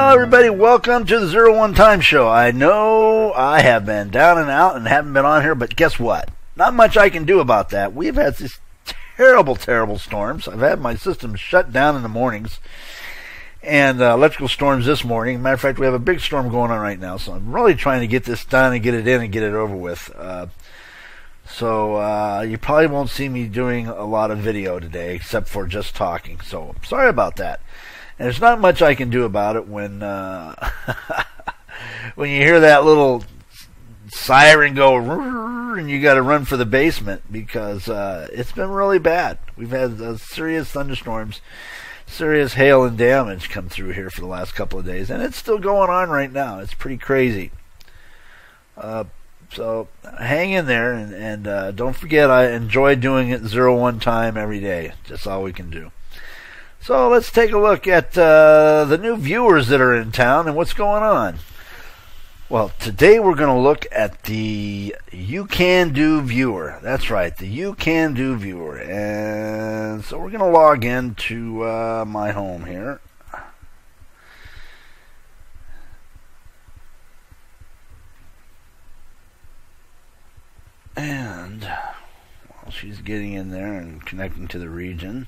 Hello everybody, welcome to the 01 Time Show. I know I have been down and out and haven't been on here, but guess what? Not much I can do about that. We've had these terrible storms. I've had my system shut down in the mornings, and electrical storms this morning. Matter of fact, we have a big storm going on right now, so I'm really trying to get this done and get it in and get it over with. So you probably won't see me doing a lot of video today, except for just talking. So sorry about that. And there's not much I can do about it when when you hear that little siren go and you got to run for the basement because it's been really bad. We've had serious thunderstorms, serious hail and damage come through here for the last couple of days, and it's still going on right now. It's pretty crazy. So hang in there, and don't forget I enjoy doing it 01 time every day. That's all we can do. So let's take a look at the new viewers that are in town and what's going on. Well, today we're going to look at the UKanDo viewer. That's right, the UKanDo viewer. And so we're going to log into my home here. And while she's getting in there and connecting to the region,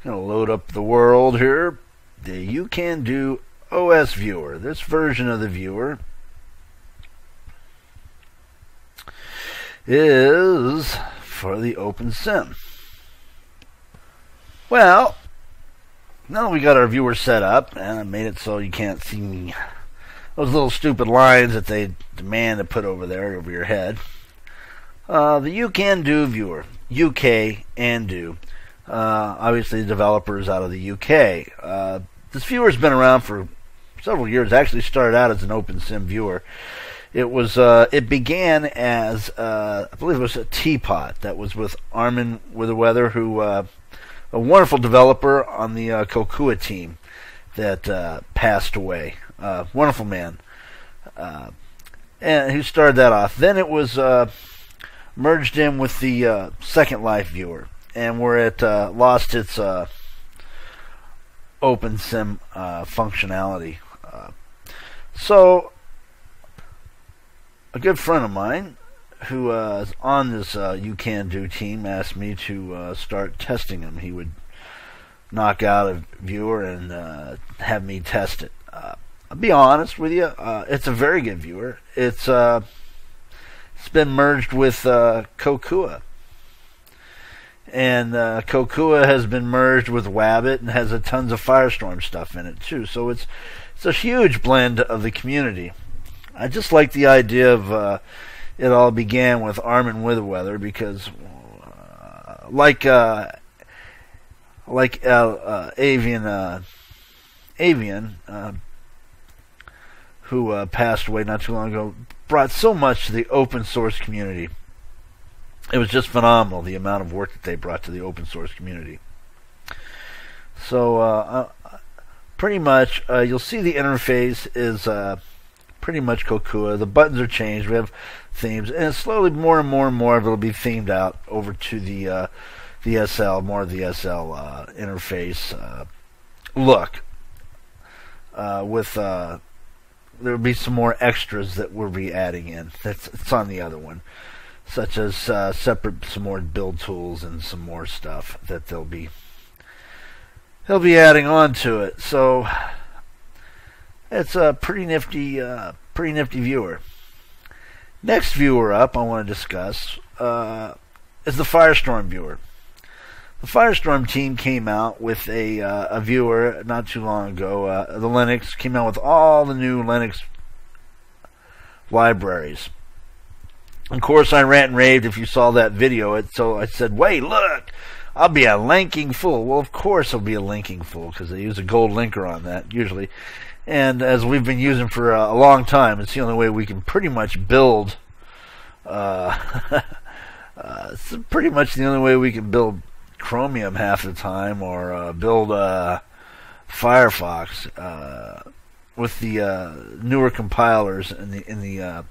I'm going to load up the world here. The UKanDo OS viewer. This version of the viewer is for the OpenSim. Well, now that we got our viewer set up, and I made it so you can't see me, those little stupid lines that they demand to put over there over your head. The UKanDo viewer, UKanDo. Obviously, the developer is out of the UK. This viewer's been around for several years. It actually started out as an OpenSim viewer. It began as I believe it was a teapot that was with Armin Witherweather, who a wonderful developer on the Kokua team that passed away. Wonderful man, and who started that off. Then it was merged in with the Second Life viewer, and where it lost its OpenSim functionality. So a good friend of mine who is on this UKanDo team asked me to start testing him. He would knock out a viewer and have me test it. I'll be honest with you, it's a very good viewer. It's been merged with Kokua. And Kokua has been merged with Wabbit and has tons of Firestorm stuff in it too. So it's a huge blend of the community. I just like the idea of it all began with Armin Witherweather because, Avian, who passed away not too long ago, brought so much to the open source community. It was just phenomenal, the amount of work that they brought to the open source community. So, pretty much, you'll see the interface is pretty much Kokua. The buttons are changed. We have themes, and slowly more and more and more of it will be themed out over to the SL, more of the SL interface look. With there will be some more extras that we'll be adding in. It's on the other one, such as some more build tools and some more stuff that they'll be adding on to it. So it's a pretty nifty viewer. Next viewer up I want to discuss is the Firestorm viewer. The Firestorm team came out with a viewer not too long ago. The Linux came out with all the new Linux libraries. Of course, I rant and raved if you saw that video. So I said, wait, look, I'll be a linking fool. Well, of course I'll be a linking fool because they use a gold linker on that usually. And as we've been using for a long time, it's the only way we can pretty much build. It's pretty much the only way we can build Chromium half the time, or build Firefox with the newer compilers and the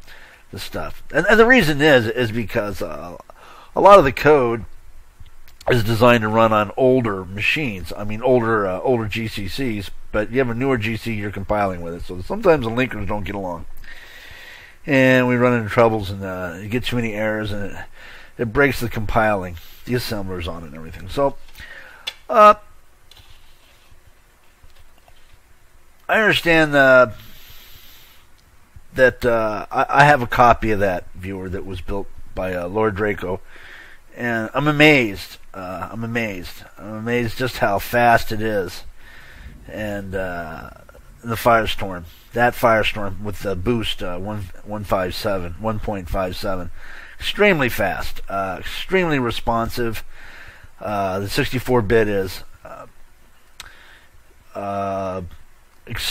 stuff. And the reason is because a lot of the code is designed to run on older machines. I mean, older GCCs, but you have a newer GC, you're compiling with it. So sometimes the linkers don't get along. And we run into troubles, and you get too many errors, and it breaks the compiling, the assemblers on it and everything. So, I understand that I have a copy of that viewer that was built by Lord Draco, and I'm amazed. I'm amazed just how fast it is. And the Firestorm. That Firestorm with the boost 1.57, extremely fast, extremely responsive. The 64-bit is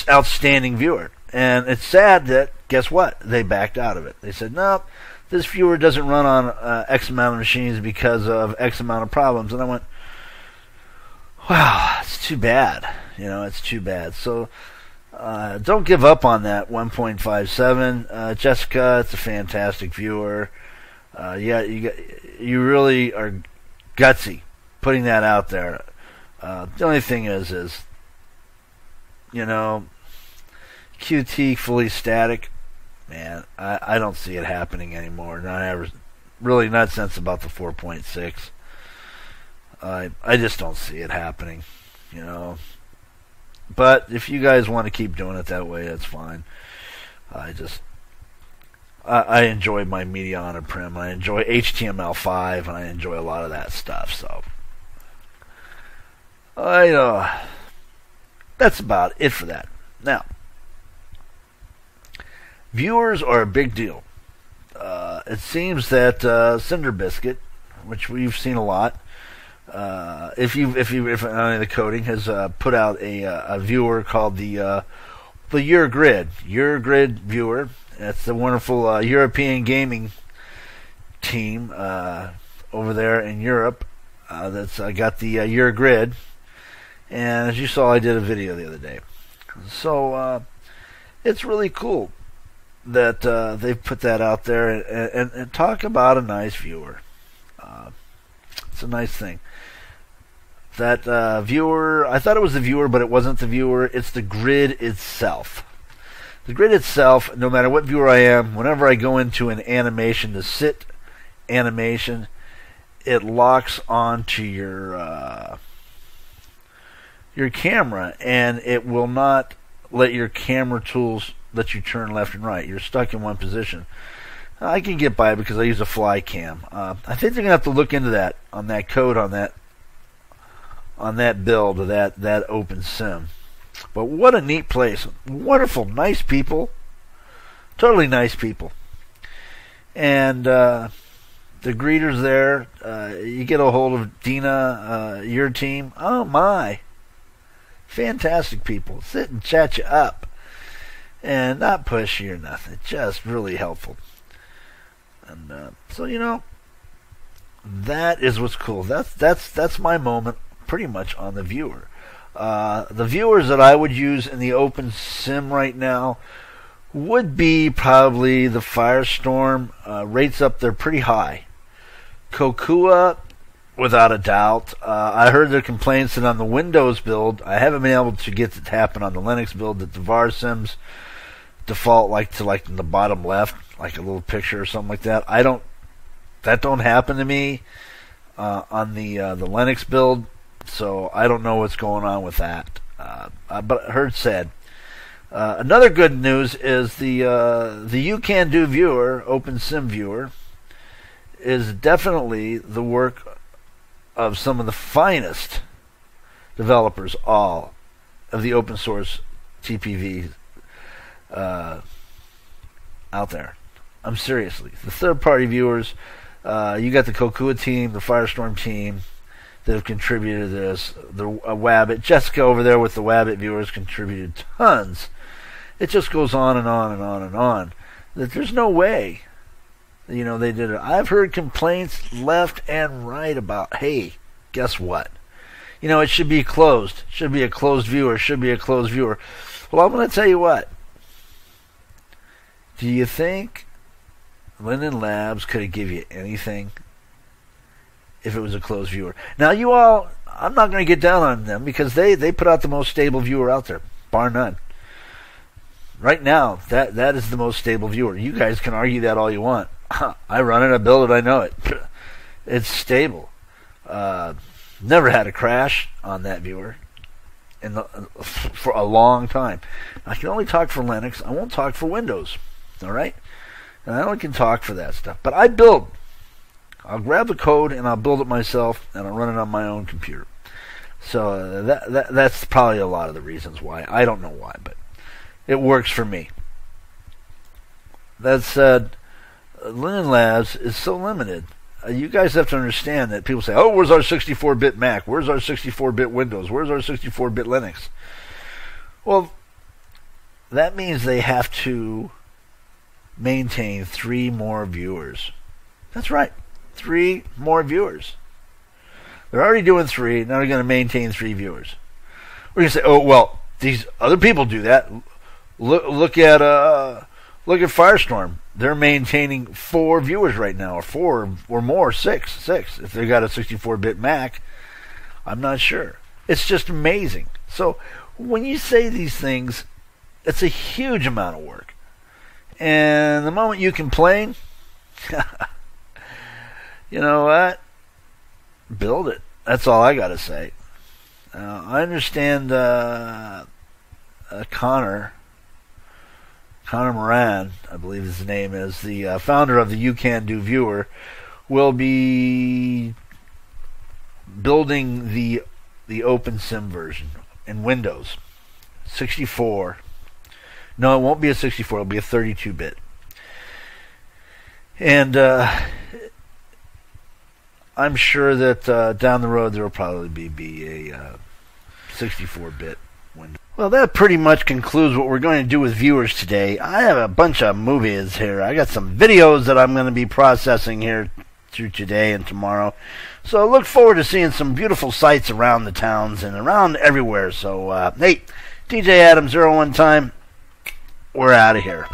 outstanding viewer, and it's sad that guess what? They backed out of it. They said no, this viewer doesn't run on X amount of machines because of X amount of problems, and I went, wow, it's too bad. It's too bad. So. Don't give up on that 1.57. Jessica, it's a fantastic viewer. You really are gutsy putting that out there. The only thing is QT fully static. Man, I don't see it happening anymore. Not since about the 4.6. I just don't see it happening. But if you guys want to keep doing it that way, that's fine. I enjoy my Mediana Prim. I enjoy HTML5, and I enjoy a lot of that stuff. So, that's about it for that. Now, viewers are a big deal. It seems that Cinder Biscuit, which we've seen a lot. If the coding has put out a viewer called the Eurogrid viewer. It's the wonderful European gaming team over there in Europe that's got the Eurogrid, and as you saw, I did a video the other day. So it's really cool that they've put that out there, and talk about a nice viewer. It's a nice thing. That viewer, I thought it was the viewer, but it wasn't the viewer. It's the grid itself. The grid itself, no matter what viewer I am, whenever I go into an animation, the sit animation, it locks onto your camera, and it will not let your camera tools let you turn left and right. You're stuck in one position. I can get by because I use a fly cam. I think they're going to have to look into that, on that code, on that build of that OpenSim. But what a neat place. Wonderful, nice people. Totally nice people. And the greeters there, you get a hold of Dina, your team. Oh my. Fantastic people. Sit and chat you up. And not pushy or nothing. Just really helpful. And so, that is what's cool. That's my moment pretty much on the viewer. The viewers that I would use in the OpenSim right now would be probably the Firestorm. Rates up there pretty high. Kokua, without a doubt. I heard their complaints that on the Windows build, I haven't been able to get it to happen on the Linux build, that the var sims default in the bottom left, like a little picture or something like that. That don't happen to me on the Linux build. So I don't know what's going on with that. But I heard said. Another good news is the UKanDo viewer, OpenSim viewer, is definitely the work of some of the finest developers, all of the open source TPV out there. I'm seriously. The third party viewers, you got the Kokua team, the Firestorm team, that have contributed to this. The Wabbit, Jessica over there with the Wabbit viewers contributed tons. It just goes on and on and on and on. That there's no way, they did it. I've heard complaints left and right about, hey, guess what? It should be closed. Should be a closed viewer. Should be a closed viewer. Well, I'm going to tell you what. Do you think Linden Labs could have give you anything if it was a closed viewer? Now, you all, I'm not going to get down on them because they put out the most stable viewer out there, bar none. Right now, that is the most stable viewer. You guys can argue that all you want. I run it, I build it, I know it. It's stable. Never had a crash on that viewer for a long time. I can only talk for Linux. I won't talk for Windows. All right? And I only can talk for that stuff. But I build. I'll grab the code and I'll build it myself and I'll run it on my own computer. So that's probably a lot of the reasons why. I don't know why, but it works for me. That said, Linden Labs is so limited. You guys have to understand that people say, oh, where's our 64-bit Mac? Where's our 64-bit Windows? Where's our 64-bit Linux? Well, that means they have to maintain 3 more viewers. That's right, 3 more viewers. They're already doing 3, now they're going to maintain 3 viewers. We're going to say, oh, well, these other people do that. Look at Firestorm. They're maintaining 4 viewers right now, or 4 or more, 6. If they got a 64-bit Mac, I'm not sure. It's just amazing. So when you say these things, it's a huge amount of work. And the moment you complain, you know what? Build it. That's all I got to say. I understand Connor Moran, I believe his name is, the founder of the UKanDo viewer, will be building the OpenSim version in Windows 64. No, it won't be a 64. It'll be a 32-bit. And I'm sure that down the road there will probably be a 64-bit Windows. Well, that pretty much concludes what we're going to do with viewers today. I have a bunch of movies here. I got some videos that I'm going to be processing here through today and tomorrow. So I look forward to seeing some beautiful sights around the towns and around everywhere. So, hey, DJ Adam 01 time. We're out of here.